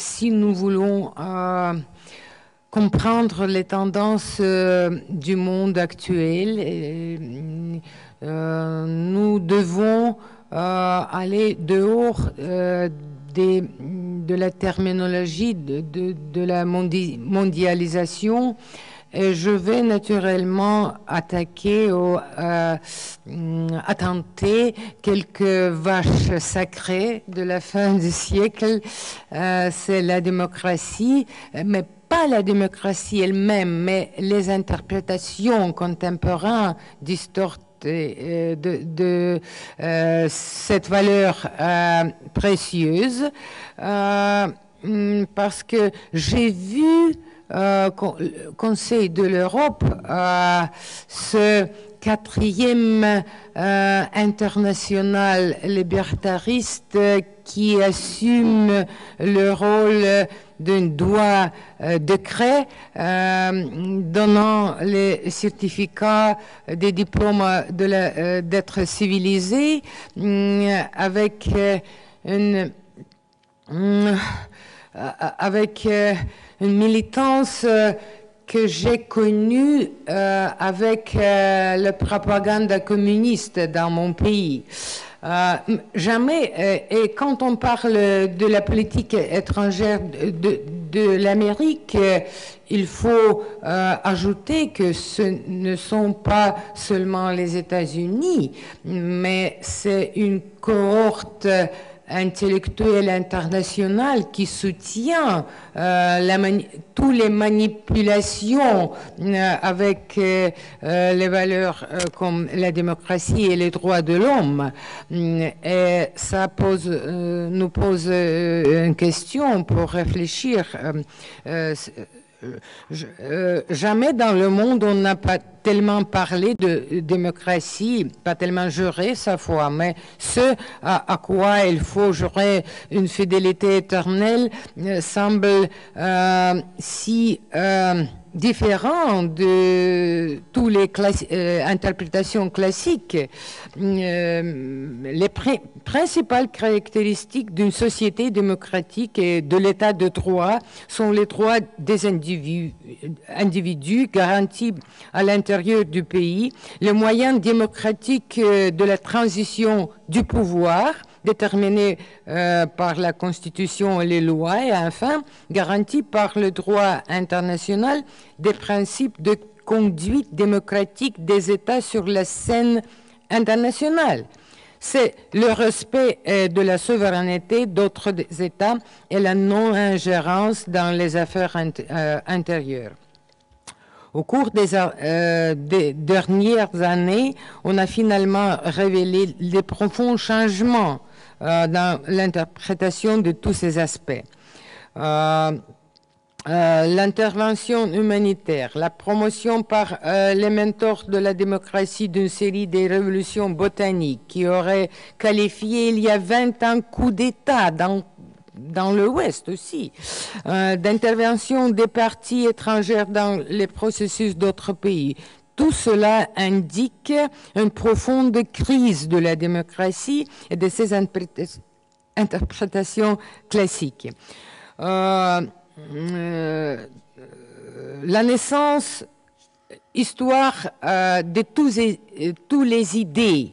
si nous voulons comprendre les tendances du monde actuel, nous devons aller dehors de la terminologie de la mondialisation. Et je vais naturellement attaquer ou attenter quelques vaches sacrées de la fin du siècle. C'est la démocratie, mais pas la démocratie elle-même, mais les interprétations contemporaines distortées de cette valeur précieuse, parce que j'ai vu Conseil de l'Europe, ce quatrième international libertariste qui assume le rôle d'un doigt décret donnant les certificats des diplômes d'être civilisé avec une militance que j'ai connue avec la propagande communiste dans mon pays. Jamais, et quand on parle de la politique étrangère de l'Amérique, il faut ajouter que ce ne sont pas seulement les États-Unis, mais c'est une cohorte intellectuelle internationale qui soutient toutes les manipulations avec les valeurs comme la démocratie et les droits de l'homme. Et ça nous pose une question pour réfléchir. Jamais dans le monde on n'a pas tellement parlé de démocratie, pas tellement juré sa foi, mais ce à quoi il faut jurer une fidélité éternelle semble si différent de toutes les interprétations classiques. Les principales caractéristiques d'une société démocratique et de l'état de droit sont les droits des individus garantis à l'intérieur du pays, les moyens démocratiques de la transition du pouvoir, déterminés par la Constitution et les lois, et enfin garantis par le droit international des principes de conduite démocratique des États sur la scène internationale. C'est le respect de la souveraineté d'autres États et la non-ingérence dans les affaires intérieures. Au cours des dernières années, on a finalement révélé les profonds changements dans l'interprétation de tous ces aspects. L'intervention humanitaire, la promotion par les mentors de la démocratie d'une série de révolutions botaniques qui auraient qualifié il y a 20 ans coup d'État dans l'Ouest aussi, d'intervention des partis étrangers dans les processus d'autres pays. Tout cela indique une profonde crise de la démocratie et de ses interprétations classiques. La naissance, histoire de tous les idées,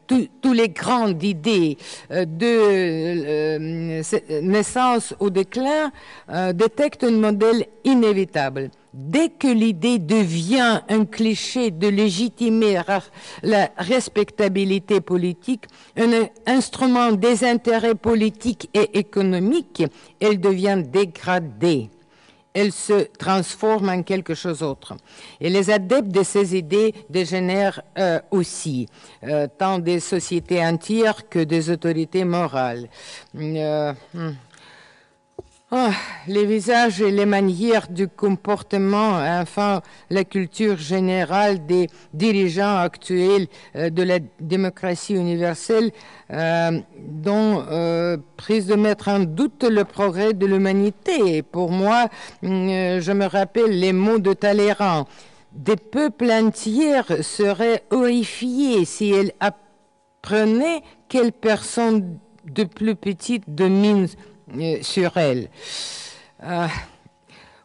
tous les grandes idées de naissance au déclin détectent un modèle inévitable. Dès que l'idée devient un cliché de légitimer la respectabilité politique, un instrument des intérêts politiques et économiques, elle devient dégradée. Elle se transforme en quelque chose d'autre. Et les adeptes de ces idées dégénèrent aussi, tant des sociétés entières que des autorités morales. Les visages et les manières du comportement, enfin la culture générale des dirigeants actuels de la démocratie universelle dont prise de mettre en doute le progrès de l'humanité. Et pour moi, je me rappelle les mots de Talleyrand. Des peuples entiers seraient horrifiés si elles apprenaient quelle personne de plus petite domine sur elle.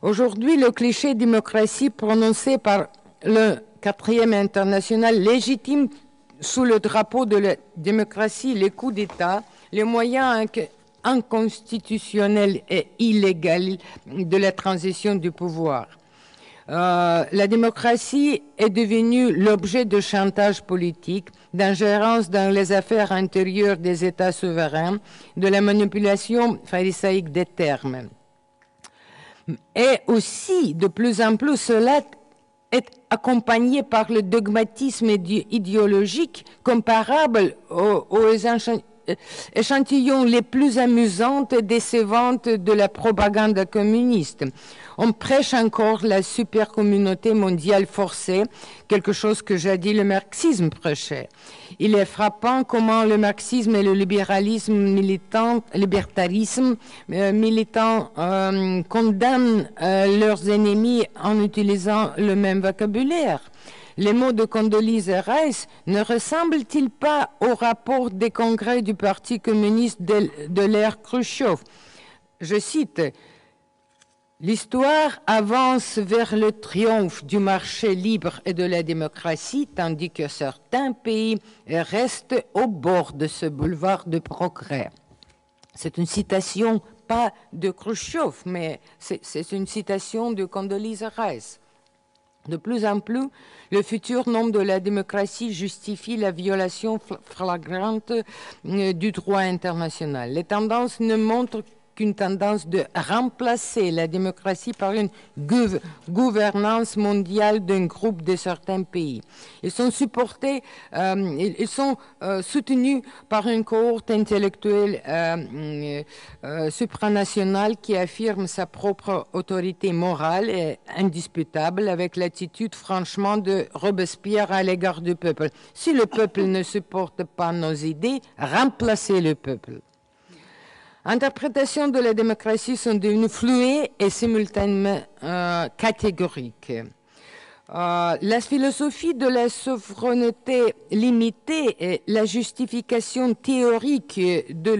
Aujourd'hui, le cliché démocratie prononcé par le 4e international légitime sous le drapeau de la démocratie les coups d'État, les moyens inconstitutionnels et illégaux de la transition du pouvoir. La démocratie est devenue l'objet de chantage politique, d'ingérence dans les affaires intérieures des États souverains, de la manipulation pharisaique des termes. Et aussi, de plus en plus, cela est accompagné par le dogmatisme idéologique comparable aux échantillons les plus amusantes et décevantes de la propagande communiste. On prêche encore la supercommunauté mondiale forcée, quelque chose que jadis le marxisme prêchait. Il est frappant comment le marxisme et le libertarisme militant condamnent leurs ennemis en utilisant le même vocabulaire. Les mots de Condoleezza Rice ne ressemblent-ils pas au rapport des congrès du Parti communiste de l'ère Khrouchtchev? Je cite: « L'histoire avance vers le triomphe du marché libre et de la démocratie, tandis que certains pays restent au bord de ce boulevard de progrès. » C'est une citation, pas de Khrouchtchev, mais c'est une citation de Condoleezza Rice. De plus en plus, le futur nom de la démocratie justifie la violation flagrante du droit international. Les tendances ne montrent qu'une tendance de remplacer la démocratie par une gouvernance mondiale d'un groupe de certains pays. Ils sont soutenus par une cohorte intellectuelle supranationale qui affirme sa propre autorité morale et indisputable, avec l'attitude franchement de Robespierre à l'égard du peuple. Si le peuple ne supporte pas nos idées, remplacez le peuple. Interprétations de la démocratie sont devenues fluées et simultanément catégoriques. La philosophie de la souveraineté limitée et la justification théorique de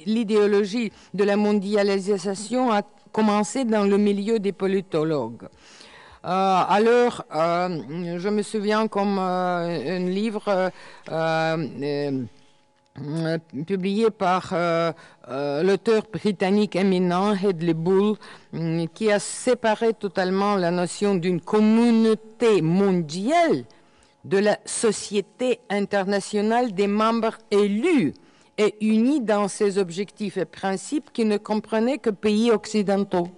l'idéologie de la mondialisation a commencé dans le milieu des politologues. Alors, je me souviens comme un livre publié par l'auteur britannique éminent Hedley Bull, qui a séparé totalement la notion d'une communauté mondiale de la société internationale des membres élus et unis dans ses objectifs et principes qui ne comprenaient que pays occidentaux.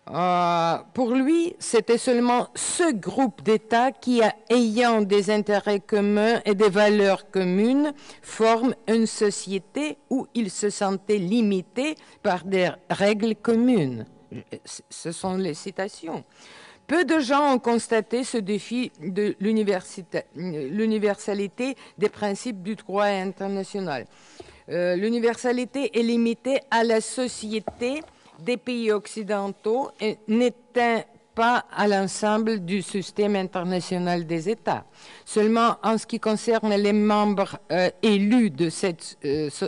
Pour lui, c'était seulement ce groupe d'États qui, ayant des intérêts communs et des valeurs communes, forment une société où il se sentait limité par des règles communes. Ce sont les citations. Peu de gens ont constaté ce défi de l'universalité des principes du droit international. L'universalité est limitée à la société des pays occidentaux et n'éteint pas à l'ensemble du système international des États. Seulement en ce qui concerne les membres élus de cette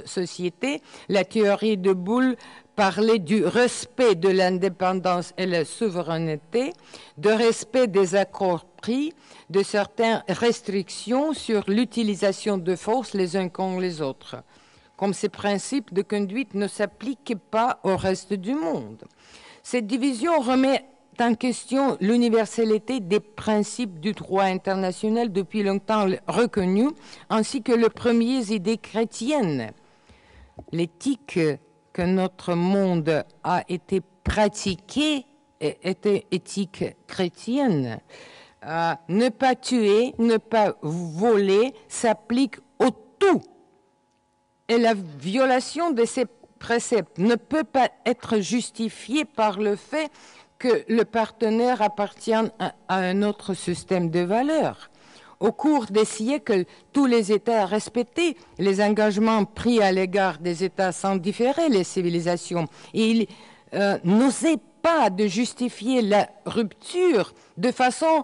société, la théorie de Bull parlait du respect de l'indépendance et la souveraineté, de respect des accords pris, de certaines restrictions sur l'utilisation de force les uns contre les autres, comme ces principes de conduite ne s'appliquent pas au reste du monde. Cette division remet en question l'universalité des principes du droit international depuis longtemps reconnus, ainsi que les premières idées chrétiennes. L'éthique que notre monde a été pratiquée était éthique chrétienne. Ne pas tuer, ne pas voler s'applique au tout. Et la violation de ces préceptes ne peut pas être justifiée par le fait que le partenaire appartient à un autre système de valeurs. Au cours des siècles, tous les États respectaient les engagements pris à l'égard des États sans différer les civilisations. Et ils n'osaient pas de justifier la rupture de façon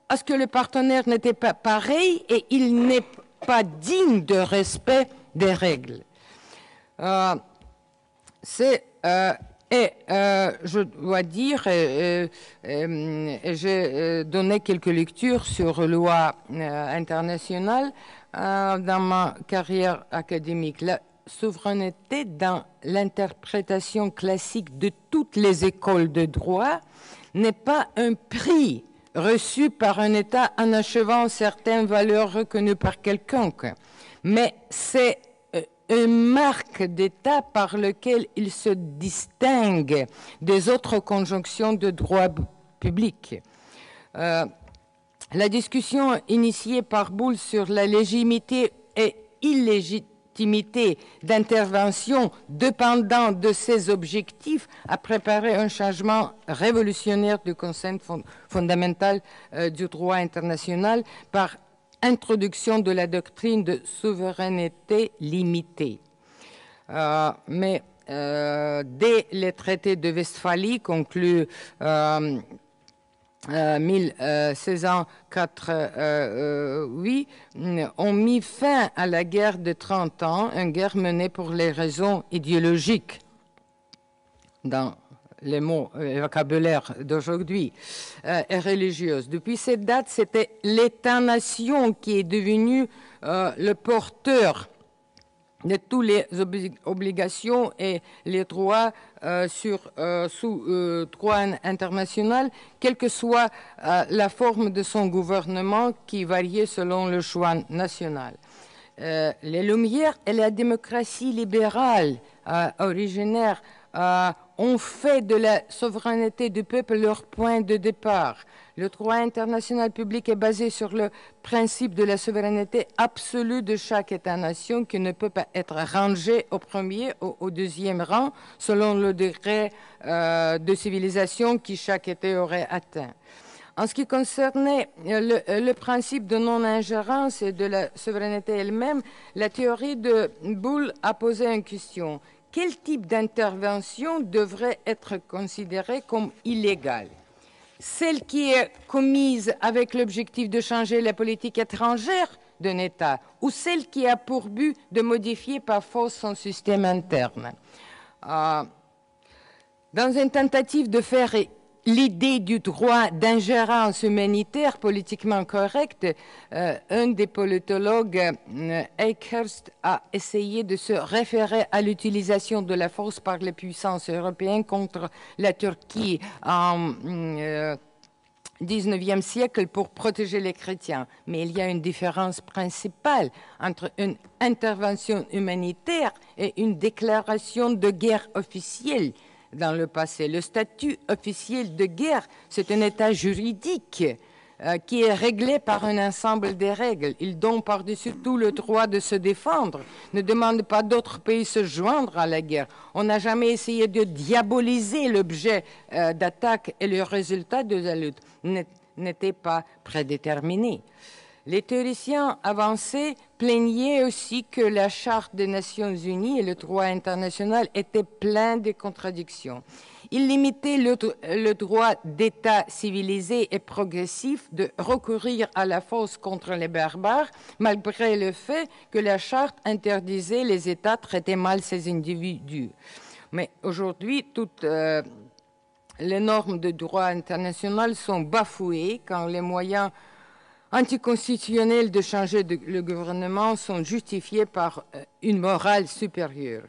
à ce que le partenaire n'était pas pareil et il n'est pas digne de respect des règles. Je dois dire, j'ai donné quelques lectures sur loi internationale dans ma carrière académique. La souveraineté dans l'interprétation classique de toutes les écoles de droit n'est pas un prix reçu par un État en achevant certaines valeurs reconnues par quelconque, mais c'est une marque d'État par lequel il se distingue des autres conjonctions de droit public. La discussion initiée par Boulle sur la légitimité et illégitimité d'intervention dépendant de ses objectifs a préparé un changement révolutionnaire du concept fondamental du droit international par introduction de la doctrine de souveraineté limitée. Mais dès les traités de Westphalie conclus 1688 ont mis fin à la guerre de 30 ans, une guerre menée pour les raisons idéologiques, dans les mots, le vocabulaire d'aujourd'hui, et religieuses. Depuis cette date, c'était l'État-nation qui est devenu le porteur de toutes les obligations et les droits sous droit international, quelle que soit la forme de son gouvernement qui variait selon le choix national. Les Lumières et la démocratie libérale originaire ont fait de la souveraineté du peuple leur point de départ. Le droit international public est basé sur le principe de la souveraineté absolue de chaque État-nation qui ne peut pas être rangé au premier ou au deuxième rang selon le degré de civilisation que chaque État aurait atteint. En ce qui concernait le principe de non-ingérence et de la souveraineté elle-même, la théorie de Boulle a posé une question. Quel type d'intervention devrait être considérée comme illégale? Celle qui est commise avec l'objectif de changer la politique étrangère d'un État ou celle qui a pour but de modifier par force son système interne? Dans une tentative de faire l'idée du droit d'ingérence humanitaire politiquement correcte, un des politologues, Eichhorst, a essayé de se référer à l'utilisation de la force par les puissances européennes contre la Turquie en 19e siècle pour protéger les chrétiens. Mais il y a une différence principale entre une intervention humanitaire et une déclaration de guerre officielle. Dans le passé, le statut officiel de guerre, c'est un état juridique qui est réglé par un ensemble de règles. Il donne par-dessus tout le droit de se défendre, ne demande pas d'autres pays se joindre à la guerre. On n'a jamais essayé de diaboliser l'objet d'attaque et le résultat de la lutte n'était pas prédéterminé. Les théoriciens avancés plaignaient aussi que la Charte des Nations Unies et le droit international étaient pleins de contradictions. Ils limitaient le droit d'État civilisé et progressif de recourir à la force contre les barbares, malgré le fait que la Charte interdisait les États traiter mal ces individus. Mais aujourd'hui, toutes les normes de droit international sont bafouées quand les moyens anticonstitutionnels de changer le gouvernement sont justifiés par une morale supérieure.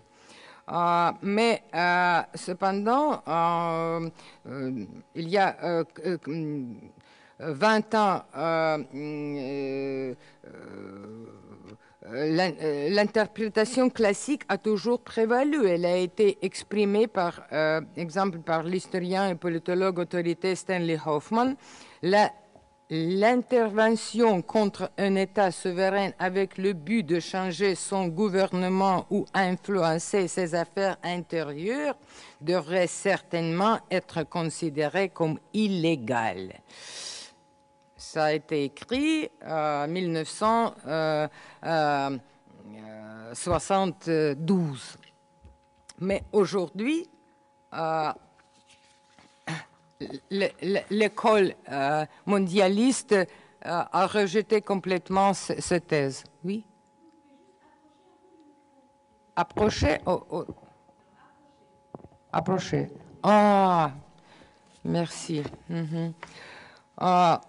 Mais cependant, il y a 20 ans, l'interprétation classique a toujours prévalu. Elle a été exprimée par exemple par l'historien et politologue autorité Stanley Hoffman. L'intervention contre un État souverain avec le but de changer son gouvernement ou influencer ses affaires intérieures devrait certainement être considérée comme illégale. Ça a été écrit en 1972. Mais aujourd'hui, l'école mondialiste a rejeté complètement cette thèse. Oui. Approcher. Approchez. Ah, merci. Ah,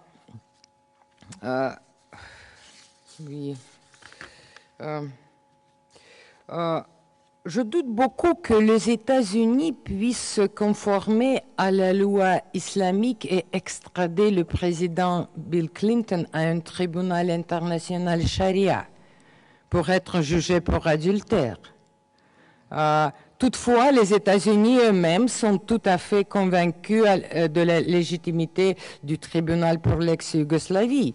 oui. Je doute beaucoup que les États-Unis puissent se conformer à la loi islamique et extrader le président Bill Clinton à un tribunal international charia pour être jugé pour adultère. Toutefois, les États-Unis eux-mêmes sont tout à fait convaincus de la légitimité du tribunal pour l'ex-Yougoslavie,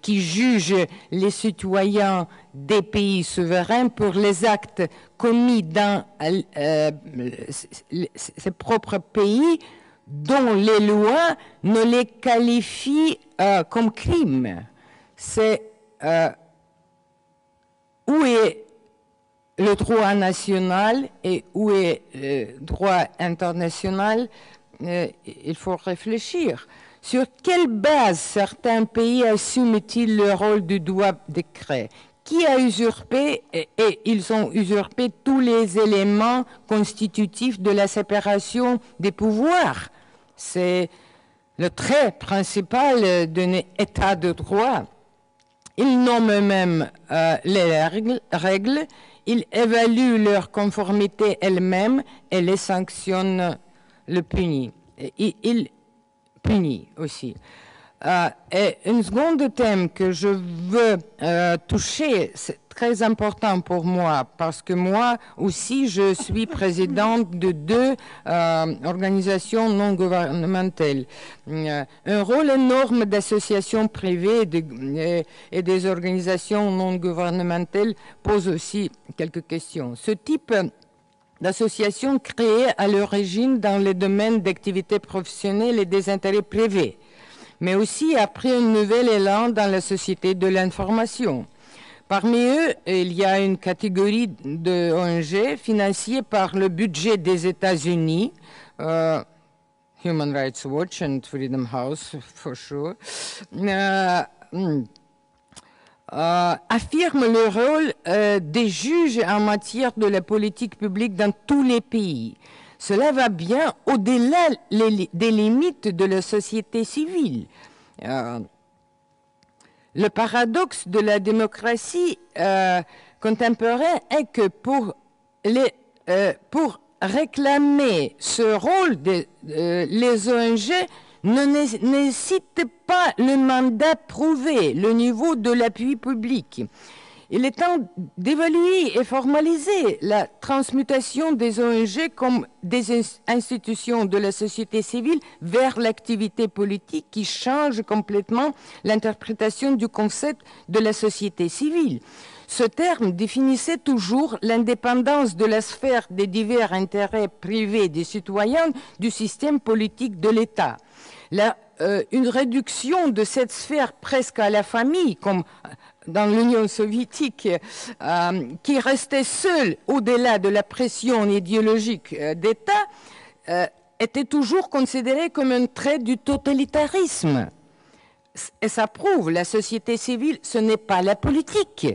qui juge les citoyens des pays souverains pour les actes commis dans ses propres pays dont les lois ne les qualifient comme crimes. C'est où est le droit national et où est le droit international, il faut réfléchir. Sur quelle base certains pays assument-ils le rôle du droit décret? Qui a usurpé, et ils ont usurpé tous les éléments constitutifs de la séparation des pouvoirs? C'est le trait principal d'un état de droit. Ils nomment même les règles. Ils évaluent leur conformité elle-même et les sanctionnent, le punit. Il punit aussi. Et un second thème que je veux toucher, c'est très important pour moi, parce que moi aussi, je suis présidente de 2 organisations non gouvernementales. Un rôle énorme d'associations privées et des organisations non gouvernementales pose aussi quelques questions. Ce type d'association créée à l'origine dans les domaines d'activités professionnelles et des intérêts privés, mais aussi a pris un nouvel élan dans la société de l'information. Parmi eux, il y a une catégorie de ONG financées par le budget des États-Unis, Human Rights Watch and Freedom House, for sure, affirment le rôle des juges en matière de la politique publique dans tous les pays. Cela va bien au-delà des limites de la société civile. Le paradoxe de la démocratie contemporaine est que pour réclamer ce rôle, les ONG ne nécessitent pas le mandat prouvé, le niveau de l'appui public. Il est temps d'évaluer et formaliser la transmutation des ONG comme des institutions de la société civile vers l'activité politique qui change complètement l'interprétation du concept de la société civile. Ce terme définissait toujours l'indépendance de la sphère des divers intérêts privés des citoyens du système politique de l'État. Une réduction de cette sphère presque à la famille, comme dans l'Union soviétique, qui restait seule au-delà de la pression idéologique d'État, était toujours considérée comme un trait du totalitarisme. Et ça prouve, la société civile, ce n'est pas la politique.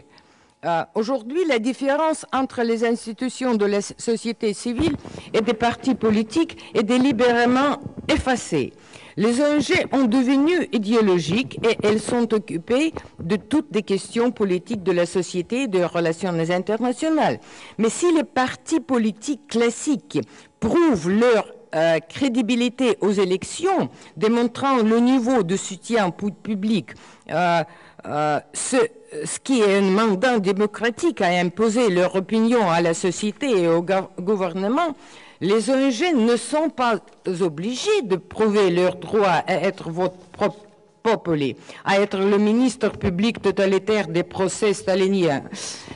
Aujourd'hui, la différence entre les institutions de la société civile et des partis politiques est délibérément effacée. Les ONG ont devenu idéologiques et elles sont occupées de toutes les questions politiques de la société et des relations internationales. Mais si les partis politiques classiques prouvent leur crédibilité aux élections, démontrant le niveau de soutien public, ce qui est un mandat démocratique à imposer leur opinion à la société et au gouvernement, les ONG ne sont pas obligées de prouver leur droit à être votre propre populi, à être le ministre public totalitaire des procès staliniens.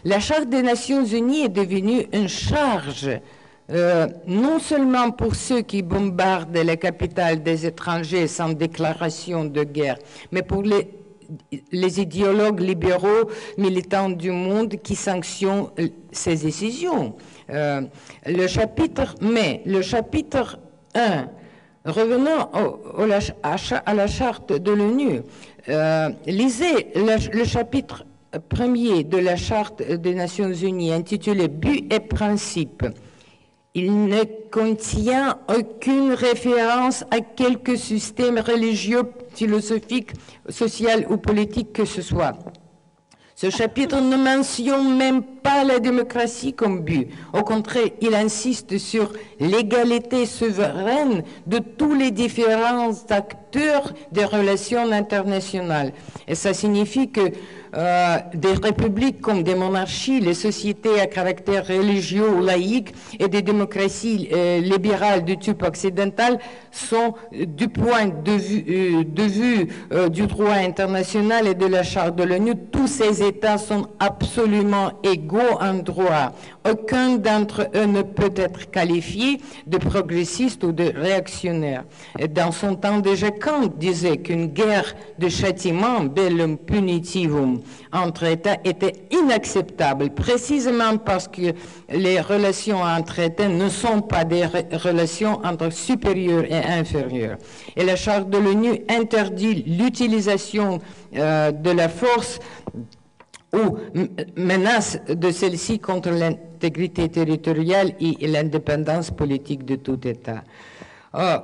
La Charte des Nations Unies est devenue une charge, non seulement pour ceux qui bombardent les capitales des étrangers sans déclaration de guerre, mais pour les idéologues libéraux militants du monde qui sanctionnent ces décisions. Le chapitre 1, revenons à la charte de l'ONU, lisez le chapitre 1er de la charte des Nations Unies intitulé « But et principe ». Il ne contient aucune référence à quelque système religieux, philosophique, social ou politique que ce soit. Ce chapitre ne mentionne même pas la démocratie comme but. Au contraire, il insiste sur l'égalité souveraine de tous les différents acteurs des relations internationales. Et ça signifie que des républiques comme des monarchies, les sociétés à caractère religieux ou laïque et des démocraties libérales de type occidental sont, du point de vue du droit international et de la Charte de l'ONU, tous ces États sont absolument égaux en droit. Aucun d'entre eux ne peut être qualifié de progressiste ou de réactionnaire. Et dans son temps déjà, Kant disait qu'une guerre de châtiment, bellum punitivum, entre États était inacceptable, précisément parce que les relations entre États ne sont pas des relations entre supérieurs et inférieurs. Et la Charte de l'ONU interdit l'utilisation de la force ou menace de celle-ci contre l'intégrité territoriale et l'indépendance politique de tout État.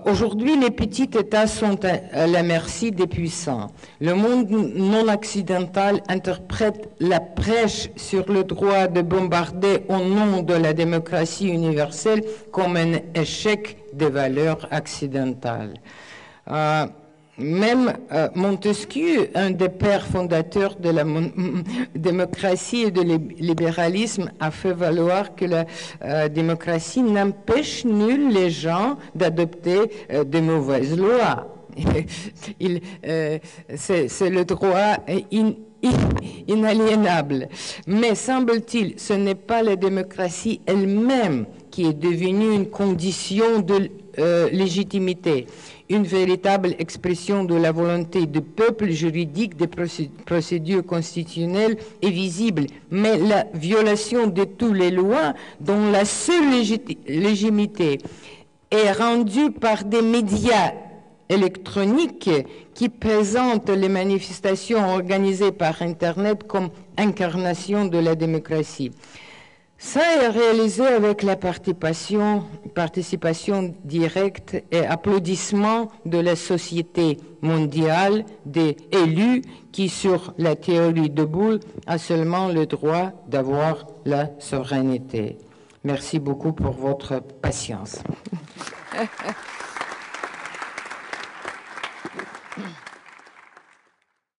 Aujourd'hui, les petits États sont à la merci des puissants. Le monde non occidental interprète la prêche sur le droit de bombarder au nom de la démocratie universelle comme un échec des valeurs occidentales. Même Montesquieu, un des pères fondateurs de la démocratie et du libéralisme, a fait valoir que la démocratie n'empêche nul les gens d'adopter de mauvaises lois. C'est le droit inaliénable. Mais semble-t-il, ce n'est pas la démocratie elle-même qui est devenue une condition de légitimité, une véritable expression de la volonté du peuple juridique des procédures constitutionnelles est visible, mais la violation de toutes les lois dont la seule légitimité est rendue par des médias électroniques qui présentent les manifestations organisées par Internet comme incarnation de la démocratie. Ça est réalisé avec la participation directe et applaudissement de la société mondiale, des élus qui, sur la théorie de Boulle, a seulement le droit d'avoir la souveraineté. Merci beaucoup pour votre patience.